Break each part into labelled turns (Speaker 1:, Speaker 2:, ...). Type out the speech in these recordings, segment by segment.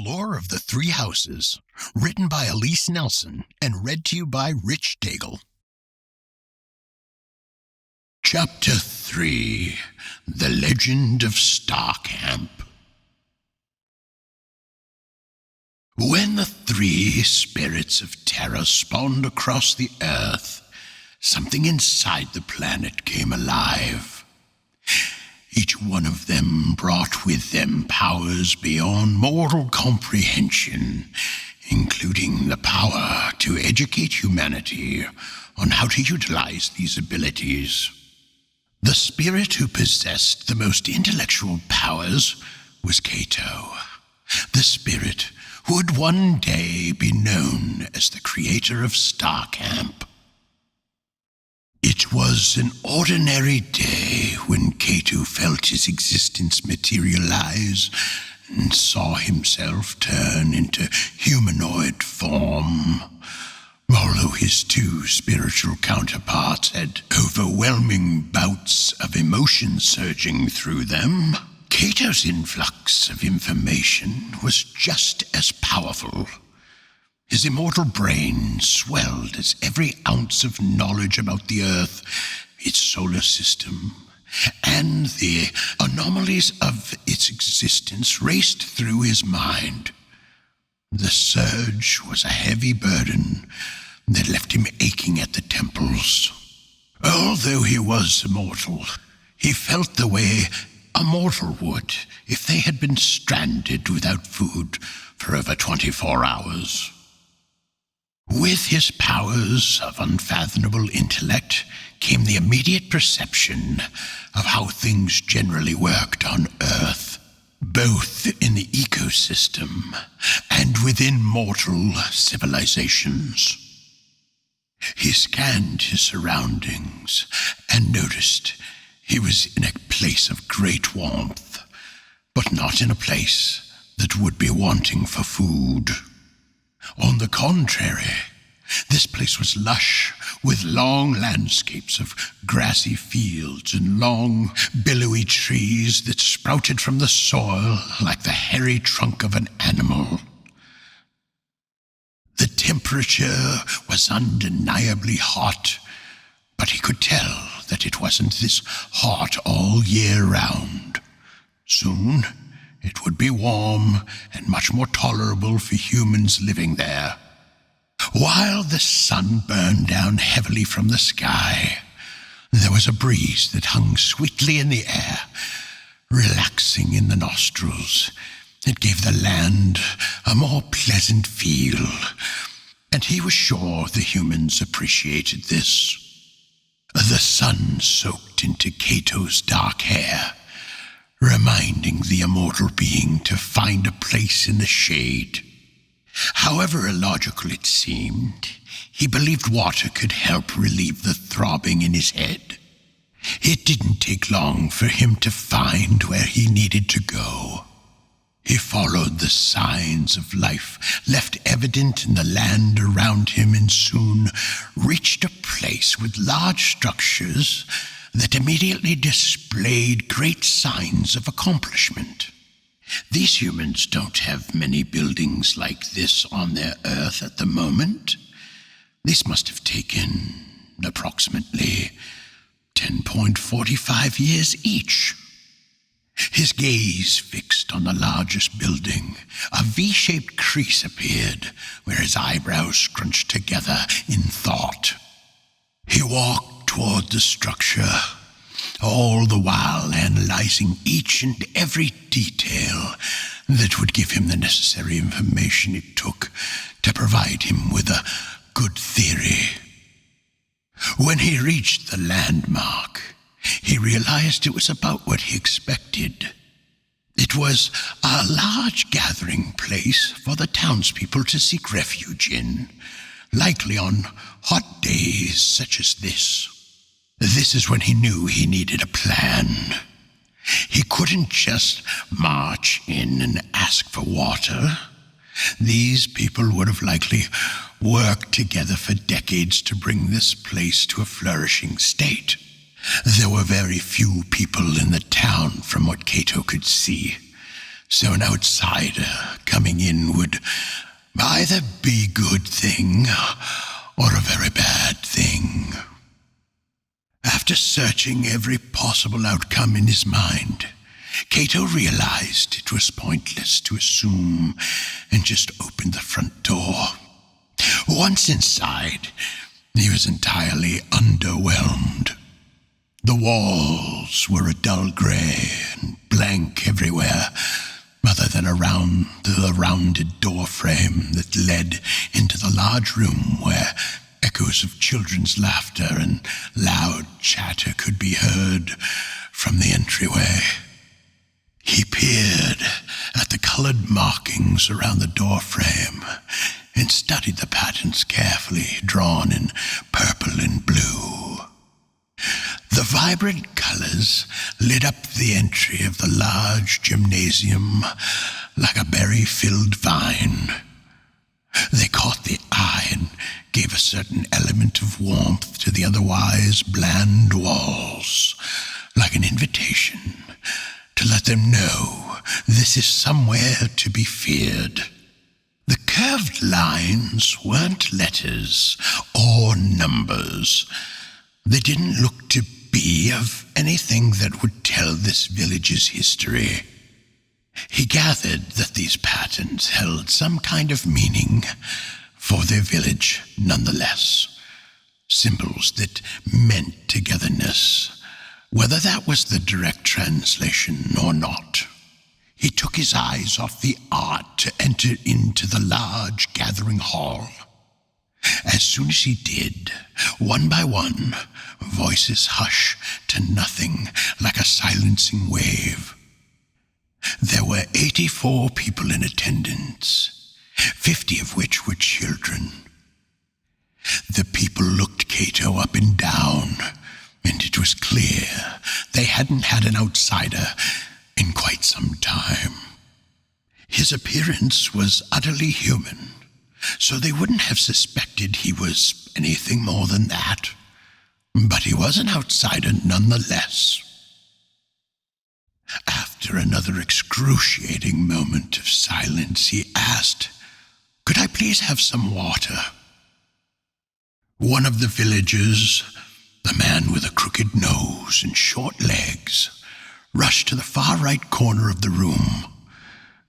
Speaker 1: Lore of the Three Houses, written by Elise Nelson and read to you by Rich Daigle. Chapter 3, The Legend of Starcamp. When the three spirits of terror spawned across the earth, something inside the planet came alive. Each one of them brought with them powers beyond mortal comprehension, including the power to educate humanity on how to utilize these abilities. The spirit who possessed the most intellectual powers was Cato, the spirit who would one day be known as the creator of Starcamp. It was an ordinary day when Cato felt his existence materialize and saw himself turn into humanoid form. Although his two spiritual counterparts had overwhelming bouts of emotion surging through them, Cato's influx of information was just as powerful. His immortal brain swelled as every ounce of knowledge about the Earth, its solar system, and the anomalies of its existence raced through his mind. The surge was a heavy burden that left him aching at the temples. Although he was immortal, he felt the way a mortal would if they had been stranded without food for over 24 hours. With his powers of unfathomable intellect came the immediate perception of how things generally worked on Earth, both in the ecosystem and within mortal civilizations. He scanned his surroundings and noticed he was in a place of great warmth, but not in a place that would be wanting for food. On the contrary, this place was lush with long landscapes of grassy fields and long, billowy trees that sprouted from the soil like the hairy trunk of an animal. The temperature was undeniably hot, but he could tell that it wasn't this hot all year round. Soon, it would be warm and much more tolerable for humans living there. While the sun burned down heavily from the sky, there was a breeze that hung sweetly in the air, relaxing in the nostrils. It gave the land a more pleasant feel, and he was sure the humans appreciated this. The sun soaked into Cato's dark hair, reminding the immortal being to find a place in the shade. However illogical it seemed, he believed water could help relieve the throbbing in his head. It didn't take long for him to find where he needed to go. He followed the signs of life left evident in the land around him and soon reached a place with large structures that immediately displayed great signs of accomplishment. These humans don't have many buildings like this on their Earth at the moment. This must have taken approximately 10.45 years each. His gaze fixed on the largest building. A V-shaped crease appeared where his eyebrows scrunched together in thought. He walked toward the structure, all the while analyzing each and every detail that would give him the necessary information it took to provide him with a good theory. When he reached the landmark, he realized it was about what he expected. It was a large gathering place for the townspeople to seek refuge in, likely on hot days such as this. This is when he knew he needed a plan. He couldn't just march in and ask for water. These people would have likely worked together for decades to bring this place to a flourishing state. There were very few people in the town from what Cato could see, So an outsider coming in would either be a good thing or a very bad thing. After searching every possible outcome in his mind, Cato realized it was pointless to assume and just opened the front door. Once inside, he was entirely underwhelmed. The walls were a dull gray and blank everywhere, other than around the rounded door frame that led into the large room where echoes of children's laughter and loud chatter could be heard from the entryway. He peered at the colored markings around the door frame and studied the patterns carefully, drawn in purple and blue. The vibrant colors lit up the entry of the large gymnasium like a berry-filled vine. They caught the eye and gave a certain element of warmth to the otherwise bland walls, like an invitation to let them know this is somewhere to be feared. The curved lines weren't letters or numbers. They didn't look to be of anything that would tell this village's history. He gathered that these patterns held some kind of meaning for their village nonetheless. Symbols that meant togetherness, whether that was the direct translation or not. He took his eyes off the art to enter into the large gathering hall. As soon as he did, one by one, voices hushed to nothing like a silencing wave. There were 84 people in attendance, 50 of which were children. The people looked Cato up and down, and it was clear they hadn't had an outsider in quite some time. His appearance was utterly human, so they wouldn't have suspected he was anything more than that. But he was an outsider nonetheless. After another excruciating moment of silence, he asked, "Could I please have some water?" One of the villagers, the man with a crooked nose and short legs, rushed to the far right corner of the room.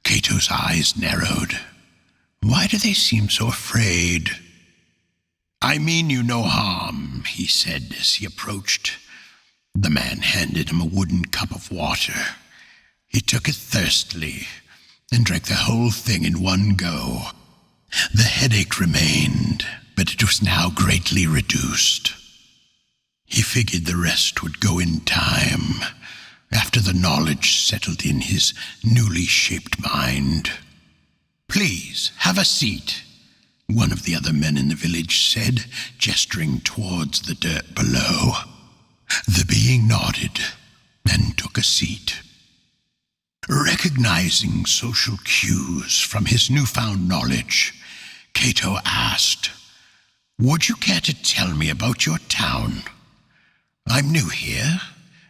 Speaker 1: Cato's eyes narrowed. Why do they seem so afraid? "I mean you no harm," he said as he approached. The man handed him a wooden cup of water. He took it thirstily and drank the whole thing in one go. The headache remained, but it was now greatly reduced. He figured the rest would go in time, after the knowledge settled in his newly shaped mind. "Please, have a seat," one of the other men in the village said, gesturing towards the dirt below. The being nodded and took a seat. Recognizing social cues from his newfound knowledge, Cato asked, "Would you care to tell me about your town? I'm new here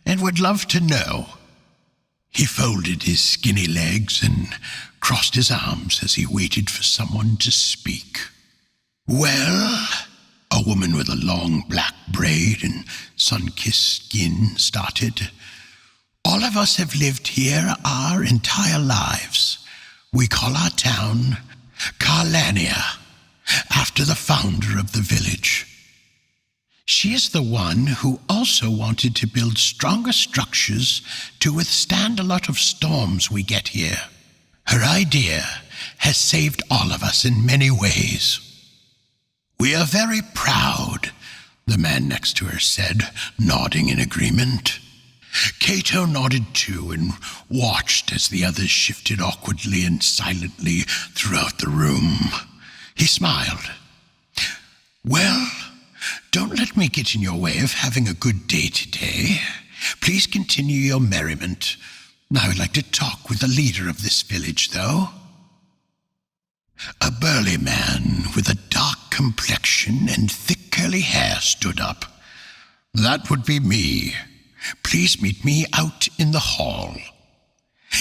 Speaker 1: and would love to know." He folded his skinny legs and crossed his arms as he waited for someone to speak. "Well," a woman with a long black braid and sun-kissed skin started, "all of us have lived here our entire lives. We call our town Carlania, after the founder of the village. She is the one who also wanted to build stronger structures to withstand a lot of storms we get here. Her idea has saved all of us in many ways." "We are very proud," the man next to her said, nodding in agreement. Cato nodded too and watched as the others shifted awkwardly and silently throughout the room. He smiled. "Well, don't let me get in your way of having a good day today. Please continue your merriment. I would like to talk with the leader of this village, though." A burly man with a dark complexion and thick curly hair stood up. "That would be me. Please meet me out in the hall."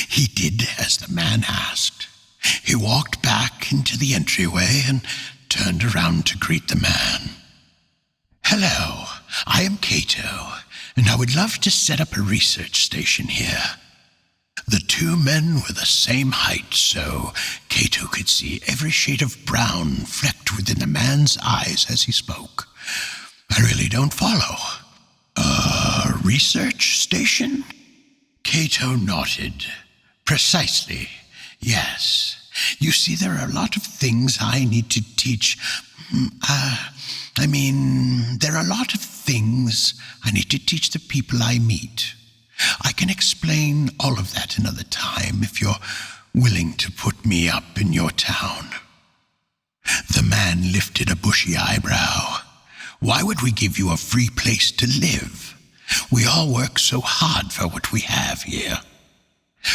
Speaker 1: He did as the man asked. He walked back into the entryway and turned around to greet the man. "Hello, I am Cato, and I would love to set up a research station here." The two men were the same height, so Cato could see every shade of brown flecked within the man's eyes as he spoke. "I really don't follow. A research station?" Cato nodded. "Precisely, yes. You see, there are a lot of things I need to teach. There are a lot of things I need to teach the people I meet. I can explain all of that another time if you're willing to put me up in your town." The man lifted a bushy eyebrow. "Why would we give you a free place to live? We all work so hard for what we have here.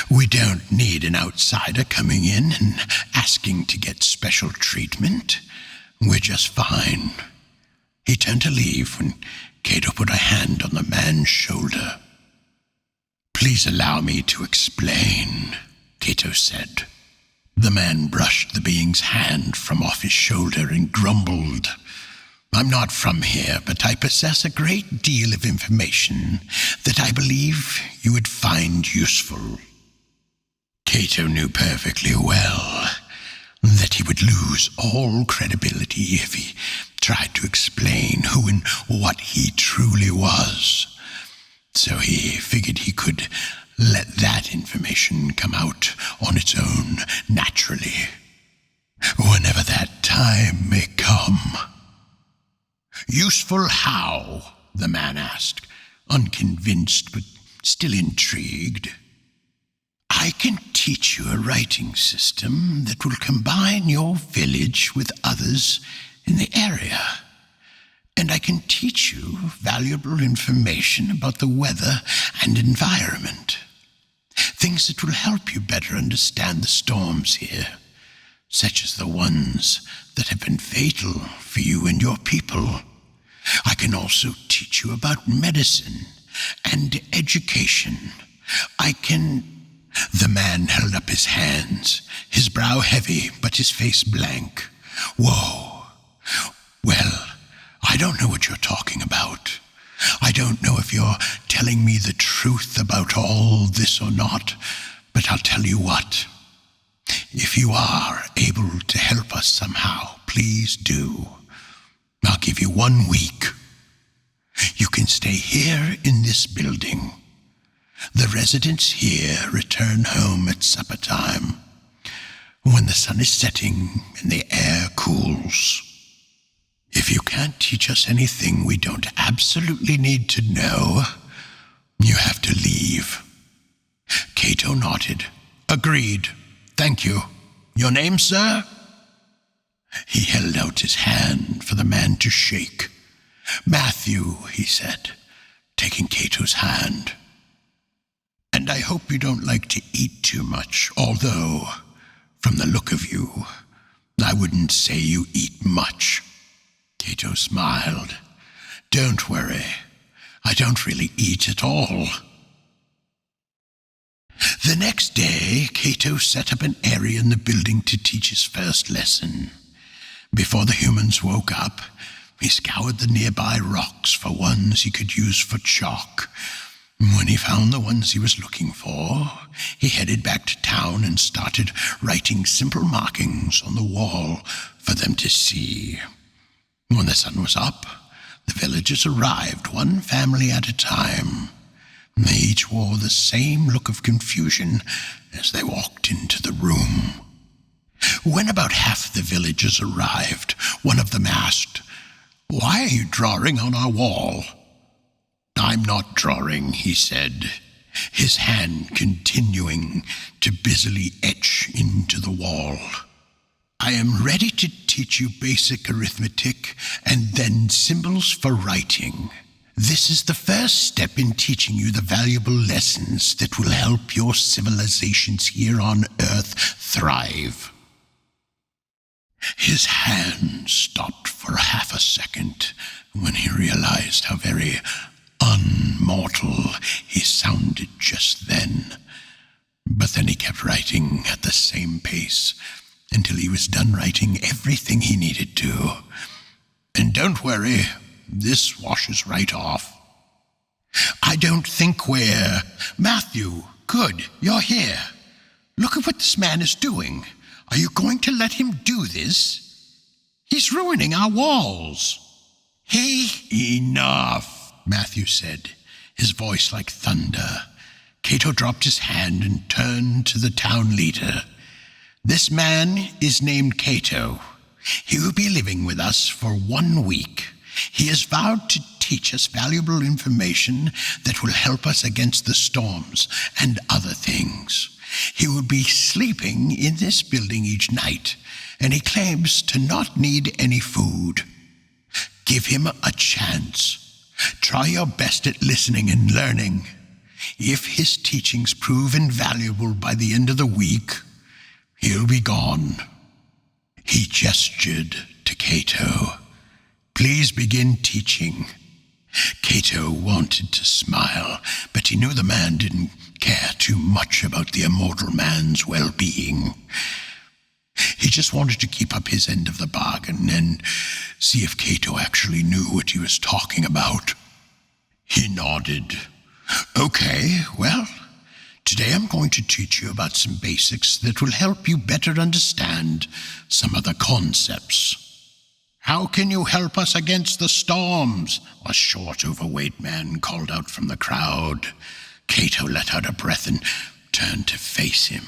Speaker 1: We don't need an outsider coming in and asking to get special treatment. We're just fine." He turned to leave when Cato put a hand on the man's shoulder. "Please allow me to explain," Cato said. The man brushed the being's hand from off his shoulder and grumbled, "I'm not from here, but I possess a great deal of information that I believe you would find useful." Cato knew perfectly well that he would lose all credibility if he tried to explain who and what he truly was. So he figured he could let that information come out on its own naturally, whenever that time may come. "Useful how?" the man asked, unconvinced but still intrigued. "I can teach you a writing system that will combine your village with others in the area. And I can teach you valuable information about the weather and environment. Things that will help you better understand the storms here, such as the ones that have been fatal for you and your people. I can also teach you about medicine and education. The man held up his hands, his brow heavy, but his face blank. "Whoa. Well, I don't know what you're talking about. I don't know if you're telling me the truth about all this or not, but I'll tell you what. If you are able to help us somehow, please do. I'll give you 1 week. You can stay here in this building. The residents here return home at supper time, when the sun is setting and the air cools. If you can't teach us anything we don't absolutely need to know, you have to leave." Cato nodded. "Agreed. Thank you. Your name, sir?" He held out his hand for the man to shake. "Matthew," he said, taking Cato's hand. "And I hope you don't like to eat too much, although, from the look of you, I wouldn't say you eat much." Cato smiled. "Don't worry. I don't really eat at all." The next day, Cato set up an area in the building to teach his first lesson. Before the humans woke up, he scoured the nearby rocks for ones he could use for chalk. When he found the ones he was looking for, he headed back to town and started writing simple markings on the wall for them to see. When the sun was up, the villagers arrived, one family at a time. They each wore the same look of confusion as they walked into the room. When about half the villagers arrived, one of them asked, "Why are you drawing on our wall?" "I'm not drawing," he said, his hand continuing to busily etch into the wall. "I am ready to teach you basic arithmetic and then symbols for writing. This is the first step in teaching you the valuable lessons that will help your civilizations here on Earth thrive." His hand stopped for half a second when he realized how very unmortal he sounded just then. But then he kept writing at the same pace until he was done writing everything he needed to. And don't worry, this washes right off. I don't think we're... Matthew, good, you're here. Look at what this man is doing. Are you going to let him do this? He's ruining our walls. Hey, enough, Matthew said, his voice like thunder. Cato dropped his hand and turned to the town leader. This man is named Cato. He will be living with us for 1 week. He has vowed to teach us valuable information that will help us against the storms and other things. He will be sleeping in this building each night, and he claims to not need any food. Give him a chance. Try your best at listening and learning. If his teachings prove invaluable by the end of the week, he'll be gone. He gestured to Cato. Please begin teaching. Cato wanted to smile, but he knew the man didn't care too much about the immortal man's well-being. He just wanted to keep up his end of the bargain and see if Cato actually knew what he was talking about. He nodded. Okay, well, today I'm going to teach you about some basics that will help you better understand some of the concepts. How can you help us against the storms? A short, overweight man called out from the crowd. Cato let out a breath and turned to face him.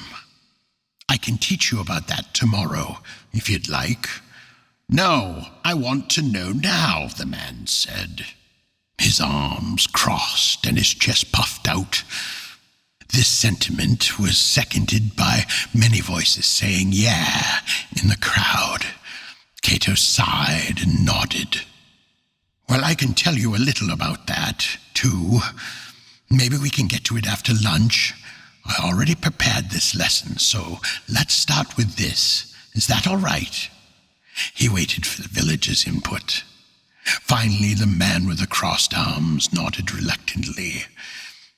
Speaker 1: I can teach you about that tomorrow, if you'd like. No, I want to know now, the man said. His arms crossed and his chest puffed out. This sentiment was seconded by many voices saying, yeah, in the crowd. Cato sighed and nodded. Well, I can tell you a little about that, too. Maybe we can get to it after lunch. I already prepared this lesson, so let's start with this. Is that all right? He waited for the villagers' input. Finally, the man with the crossed arms nodded reluctantly,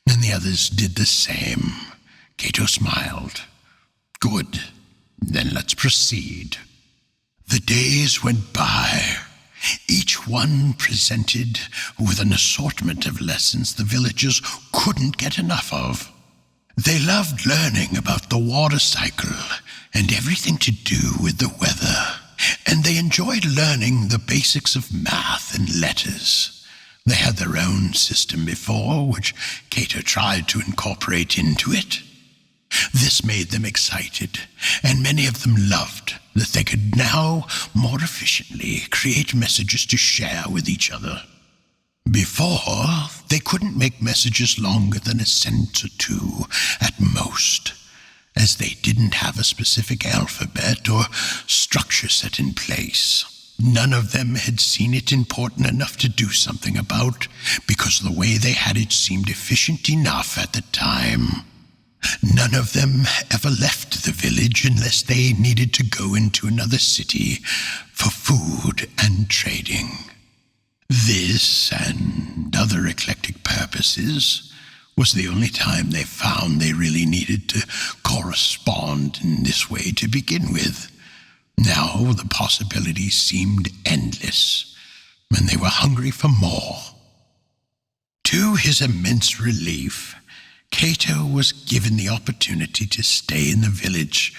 Speaker 1: and the others did the same. Cato smiled. Good. Then let's proceed. The days went by, each one presented with an assortment of lessons the villagers couldn't get enough of. They loved learning about the water cycle and everything to do with the weather, and they enjoyed learning the basics of math and letters. They had their own system before, which Cato tried to incorporate into it. This made them excited, and many of them loved that they could now more efficiently create messages to share with each other. Before, they couldn't make messages longer than a sentence or two at most, as they didn't have a specific alphabet or structure set in place. None of them had seen it important enough to do something about, because the way they had it seemed efficient enough at the time. None of them ever left the village unless they needed to go into another city for food and trading. This, and other eclectic purposes, was the only time they found they really needed to correspond in this way to begin with. Now the possibilities seemed endless, and they were hungry for more. To his immense relief, Cato was given the opportunity to stay in the village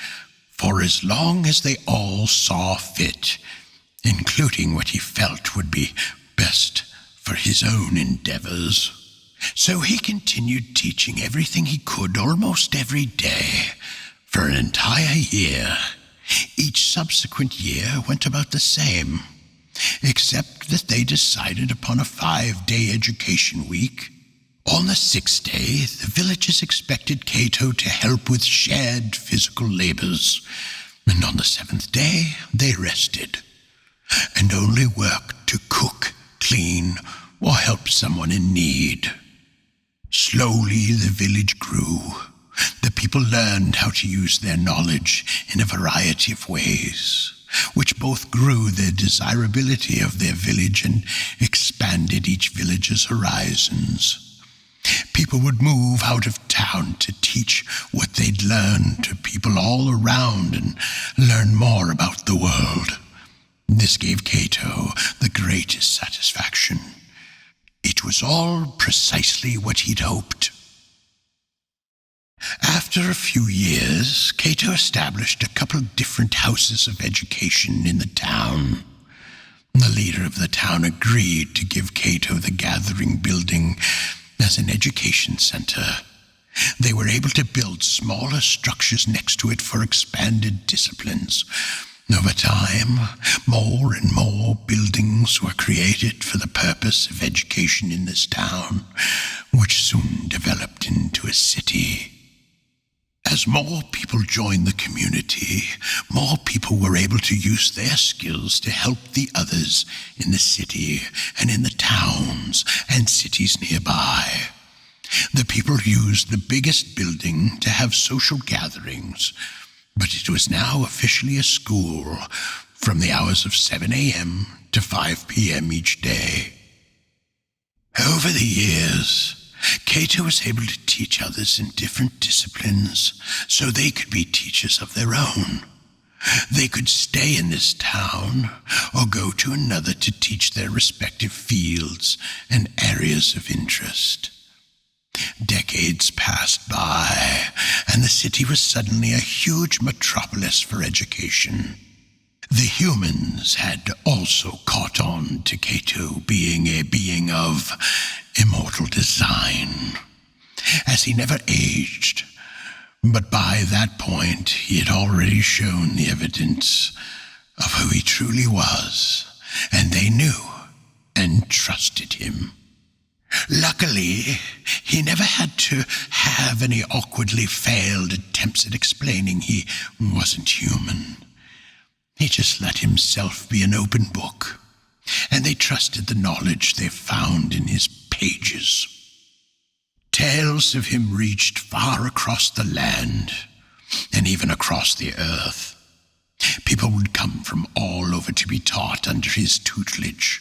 Speaker 1: for as long as they all saw fit, including what he felt would be best for his own endeavors. So he continued teaching everything he could almost every day for an entire year. Each subsequent year went about the same, except that they decided upon a 5-day education week. On the 6th day, the villagers expected Cato to help with shared physical labors, and on the 7th day, they rested, and only worked to cook, clean, or help someone in need. Slowly, the village grew. The people learned how to use their knowledge in a variety of ways, which both grew the desirability of their village and expanded each village's horizons. People would move out of town to teach what they'd learned to people all around and learn more about the world. This gave Cato the greatest satisfaction. It was all precisely what he'd hoped. After a few years, Cato established a couple different houses of education in the town. The leader of the town agreed to give Cato the Gathering building as an education center. They were able to build smaller structures next to it for expanded disciplines. Over time, more and more buildings were created for the purpose of education in this town, which soon developed into a city. As more people joined the community, more people were able to use their skills to help the others in the city and in the towns and cities nearby. The people used the biggest building to have social gatherings, but it was now officially a school from the hours of 7 a.m. to 5 p.m. each day. Over the years, Cato was able to teach others in different disciplines so they could be teachers of their own. They could stay in this town or go to another to teach their respective fields and areas of interest. Decades passed by, and the city was suddenly a huge metropolis for education. The humans had also caught on to Cato being a being of immortal design, as he never aged. But by that point, he had already shown the evidence of who he truly was, and they knew and trusted him. Luckily, he never had to have any awkwardly failed attempts at explaining he wasn't human. He just let himself be an open book, and they trusted the knowledge they found in his pages. Tales of him reached far across the land, and even across the earth. People would come from all over to be taught under his tutelage.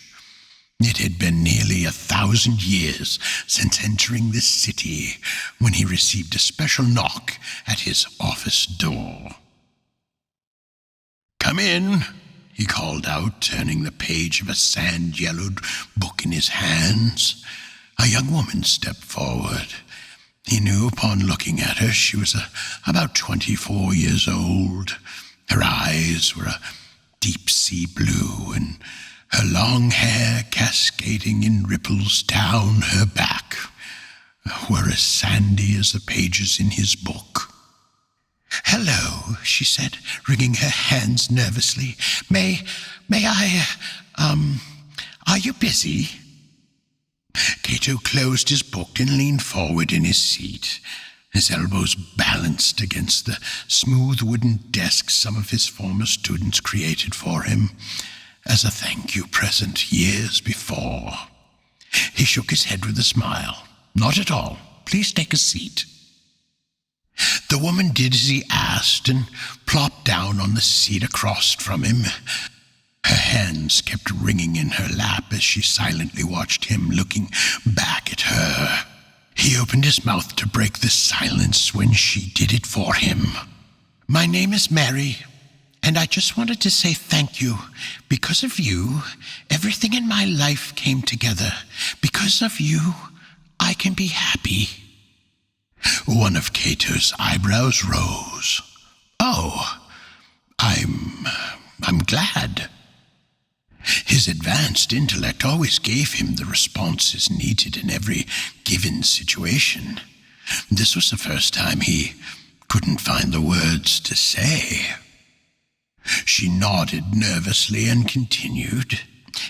Speaker 1: It had been nearly 1,000 years since entering this city when he received a special knock at his office door. "Come in," he called out, turning the page of a sand-yellowed book in his hands. A young woman stepped forward. He knew upon looking at her she was about 24 years old. Her eyes were a deep sea blue, and her long hair cascading in ripples down her back were as sandy as the pages in his book. "Hello," she said, wringing her hands nervously. May I, are you busy?" Cato closed his book and leaned forward in his seat, his elbows balanced against the smooth wooden desk some of his former students created for him as a thank you present years before. He shook his head with a smile. "Not at all. Please take a seat." The woman did as he asked and plopped down on the seat across from him. Her hands kept ringing in her lap as she silently watched him looking back at her. He opened his mouth to break the silence when she did it for him. "My name is Mary, and I just wanted to say thank you. Because of you, everything in my life came together. Because of you, I can be happy." One of Cato's eyebrows rose. "Oh, I'm glad." His advanced intellect always gave him the responses needed in every given situation. This was the first time he couldn't find the words to say. She nodded nervously and continued.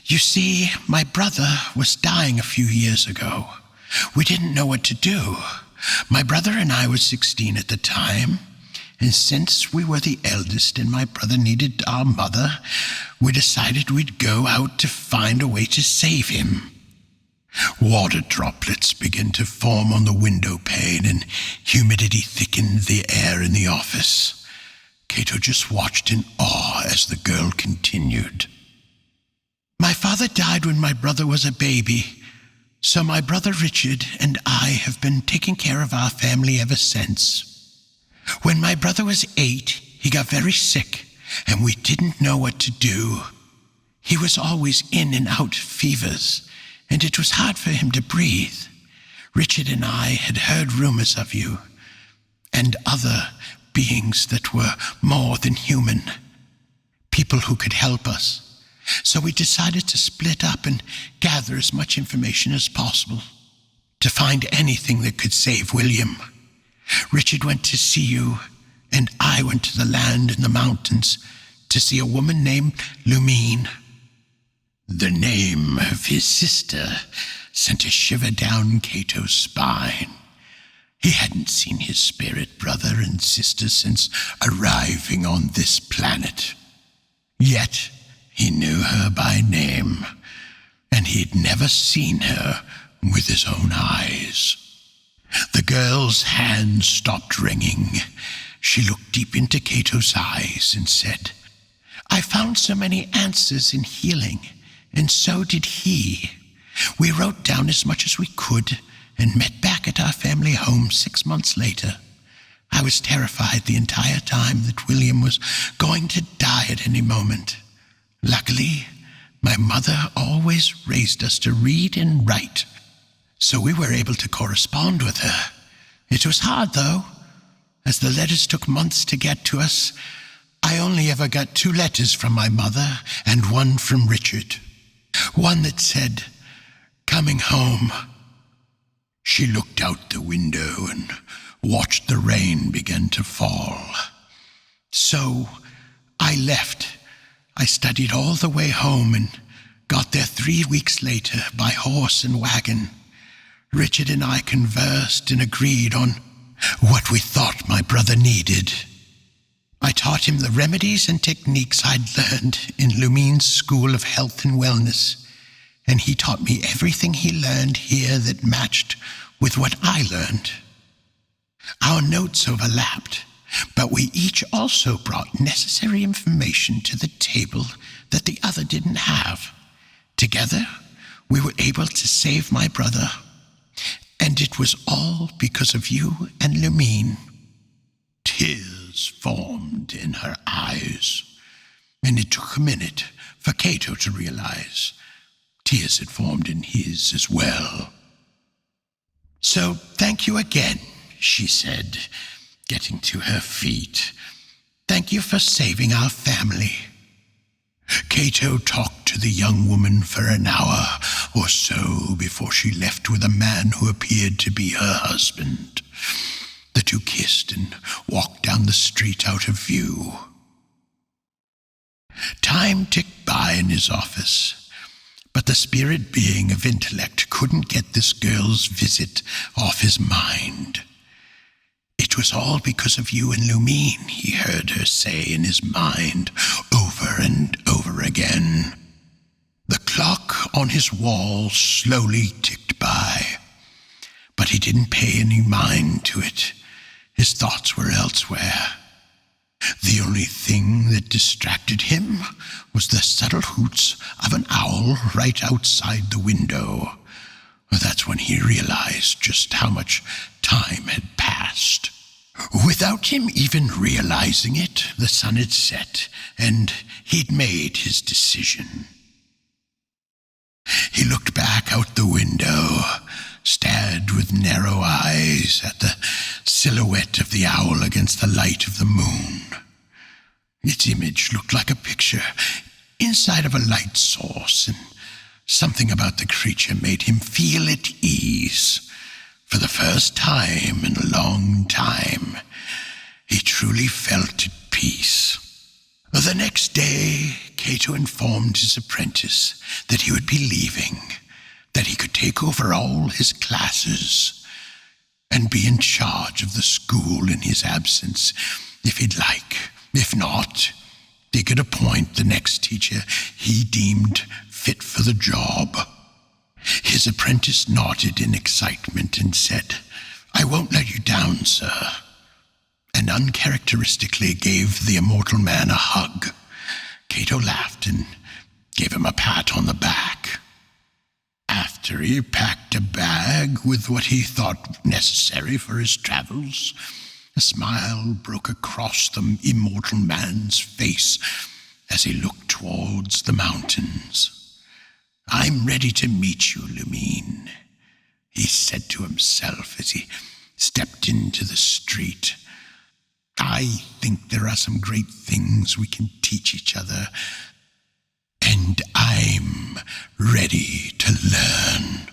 Speaker 1: "You see, my brother was dying a few years ago. We didn't know what to do. My brother and I were 16 at the time, and since we were the eldest and my brother needed our mother, we decided we'd go out to find a way to save him." Water droplets began to form on the window pane, and humidity thickened the air in the office. Cato just watched in awe as the girl continued. "My father died when my brother was a baby. So my brother Richard and I have been taking care of our family ever since. When my brother was 8, he got very sick, and we didn't know what to do. He was always in and out fevers, and it was hard for him to breathe. Richard and I had heard rumors of you, and other beings that were more than human, people who could help us. So we decided to split up and gather as much information as possible to find anything that could save William. Richard went to see you, and I went to the land in the mountains to see a woman named Lumine. The name of his sister sent a shiver down Cato's spine. He hadn't seen his spirit brother and sister since arriving on this planet. Yet he knew her by name, and he'd never seen her with his own eyes. The girl's hand stopped ringing. She looked deep into Cato's eyes and said, "I found so many answers in healing, and so did he. We wrote down as much as we could and met back at our family home 6 months later. I was terrified the entire time that William was going to die at any moment. Luckily, my mother always raised us to read and write, so we were able to correspond with her. It was hard, though, as the letters took months to get to us. I only ever got 2 letters from my mother and 1 from Richard. One that said, 'Coming home.'" She looked out the window and watched the rain begin to fall. "So I left. I studied all the way home and got there 3 weeks later by horse and wagon. Richard and I conversed and agreed on what we thought my brother needed. I taught him the remedies and techniques I'd learned in Lumine's School of Health and Wellness, and he taught me everything he learned here that matched with what I learned. Our notes overlapped, but we each also brought necessary information to the table that the other didn't have. Together, we were able to save my brother, and it was all because of you and Lumine." Tears formed in her eyes, and it took a minute for Cato to realize tears had formed in his as well. "So thank you again," she said, getting to her feet. "Thank you for saving our family." Cato talked to the young woman for an hour or so before she left with a man who appeared to be her husband. The 2 kissed and walked down the street out of view. Time ticked by in his office, but the spirit being of intellect couldn't get this girl's visit off his mind. "It was all because of you and Lumine," he heard her say in his mind over and over again. The clock on his wall slowly ticked by, but he didn't pay any mind to it. His thoughts were elsewhere. The only thing that distracted him was the subtle hoots of an owl right outside the window. That's when he realized just how much time had passed. Without him even realizing it, the sun had set, and he'd made his decision. He looked back out the window, stared with narrow eyes at the silhouette of the owl against the light of the moon. Its image looked like a picture inside of a light source, and something about the creature made him feel at ease. For the first time in a long time, he truly felt at peace. The next day, Cato informed his apprentice that he would be leaving, that he could take over all his classes and be in charge of the school in his absence if he'd like. If not, they could appoint the next teacher he deemed fit for the job. His apprentice nodded in excitement and said, "I won't let you down, sir," and uncharacteristically gave the immortal man a hug. Cato laughed and gave him a pat on the back. After After he packed a bag with what he thought necessary for his travels, a smile broke across the immortal man's face as he looked towards the mountains. "I'm ready to meet you, Lumine," he said to himself as he stepped into the street. "I think there are some great things we can teach each other, and I'm ready to learn."